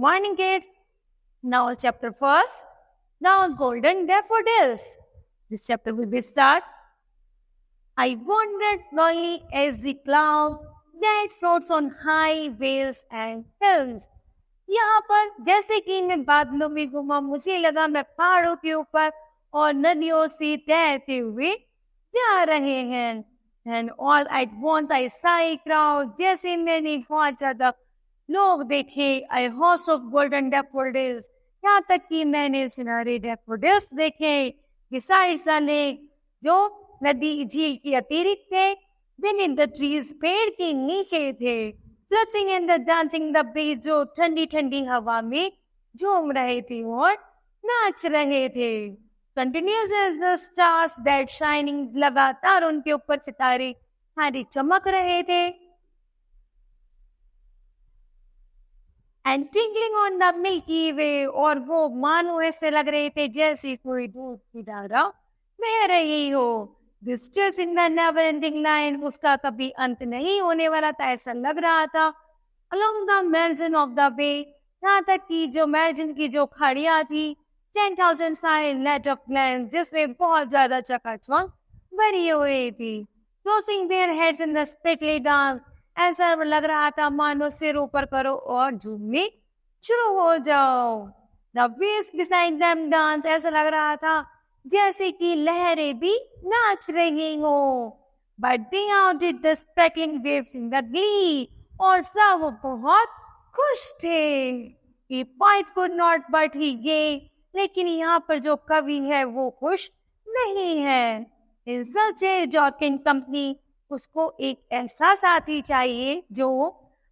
morning, kids. Now, chapter first. Now, golden daffodils. This chapter will be start. I wandered lonely as the cloud that floats on high vales and hills. यहाँ पर जैसे कि मैं बादलों में घूमा, मुझे लगा मैं पहाड़ों के ऊपर और नदियों से तैरते हुए जा रहे हैं. And all at once I saw a crowd. जैसे मैंने बहुत ज्यादा लोग देखे, a host of golden daffodils. यहाँ तक कि मैंने सुनहरे daffodils देखे. Besides the lake, जो नदी झील की अतिरिक्त थे, beneath the trees, पेड़ के नीचे थे. Fluttering and the dancing the breeze, जो ठंडी ठंडी हवा में झूम रहे थे और नाच रहे थे. Continuous as the stars that shining, लगातार उनके ऊपर सितारे सारे चमक रहे थे. And twinkling on the Milky Way, और वो मानो ऐसे लग रहे थे जैसे कोई दूध की धारा बह रही हो. This stretch in the never-ending line, उसका कभी अंत नहीं होने वाला था, ऐसा लग रहा था. Along the margin of the bay, यहाँ तक कि जो margin की जो खाड़ियाँ थी, 10,000 sign net of glens, जिसमें बहुत ज्यादा चकाचौंध भरी हुई थी. Tossing their heads in the sprightly dance, ऐसा लग रहा था मानो सिर ऊपर करो और झूमने शुरू हो जाओ. The waves beside them dance, ऐसा लग रहा था जैसे कि लहरें भी नाच रही हो. But they outdid the sparkling waves in the glee, और सब बहुत खुश थे. He poet could not but he gay, लेकिन यहाँ पर जो कवि है वो खुश नहीं है. In such a jocund company, उसको एक ऐसा साथी चाहिए जो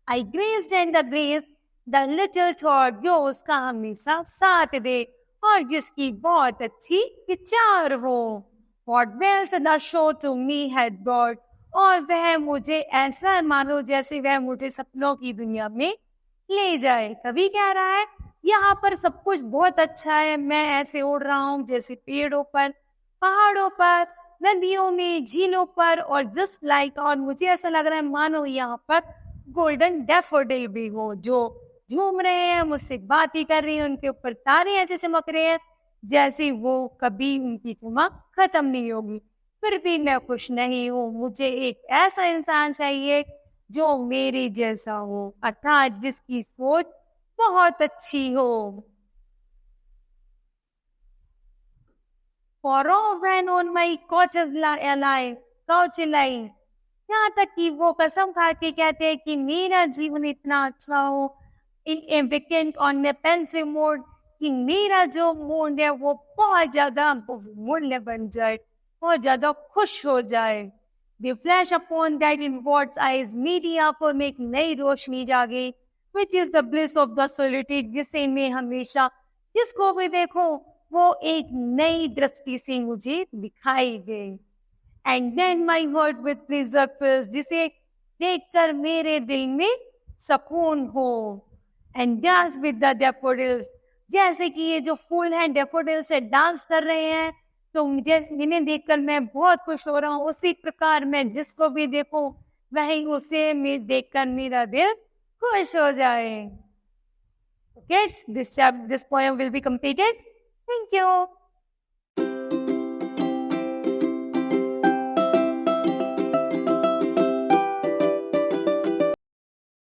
I graced and the grace, the little thought, जो उसका हमेशा साथ दे और जिसकी बहुत अच्छी विचार हो. What wealth the show to me had brought, और वह मुझे ऐसा मानो जैसे वह मुझे सपनों की दुनिया में ले जाए. कवि कह रहा है यहाँ पर सब कुछ बहुत अच्छा है, मैं ऐसे उड़ रहा हूँ जैसे पेड़ों पर, पहाड़ों पर, नदियों में, झीलों पर, और जस्ट लाइक, और मुझे ऐसा लग रहा है मानो यहाँ पर गोल्डन डैफोडिल भी हो जो झूम रहे हैं, मुझसे बात ही कर रही हैं, उनके ऊपर तारे ऐसे चमक रहे हैं जैसे वो कभी उनकी चमक खत्म नहीं होगी. फिर भी मैं खुश नहीं हूँ, मुझे एक ऐसा इंसान चाहिए जो मेरे जैसा हो, अर्थात जिसकी सोच बहुत अच्छी हो. For all ran on my couches alive, couch alive. यहाँ तक कि वो कसम खा के कहते हैं कि मेरा जीवन इतना अच्छा हो, in vacant on a pensive mood, कि मेरा जो मूड है वो बहुत ज्यादा मूल्य बन जाए, बहुत ज्यादा खुश हो जाए. The flash upon that in God's eyes, मेरी आंखों में एक नई रोशनी जागे, which is the bliss of the solitude, जिसे मैं हमेशा जिसको भी देखो वो एक नई दृष्टि से मुझे दिखाई दे. And then my heart with pleasure fills, जिसे देखकर मेरे दिल में सुकून हो. And dance with the daffodils, जैसे कि ये जो फूल हैं daffodils से डांस कर रहे हैं, तो मुझे इन्हें देखकर मैं बहुत खुश हो रहा हूँ. उसी प्रकार मैं जिसको भी देखूं वही उसे मैं देखकर मेरा दिल खुश हो जाए. Kids, this poem will be completed. Thank you.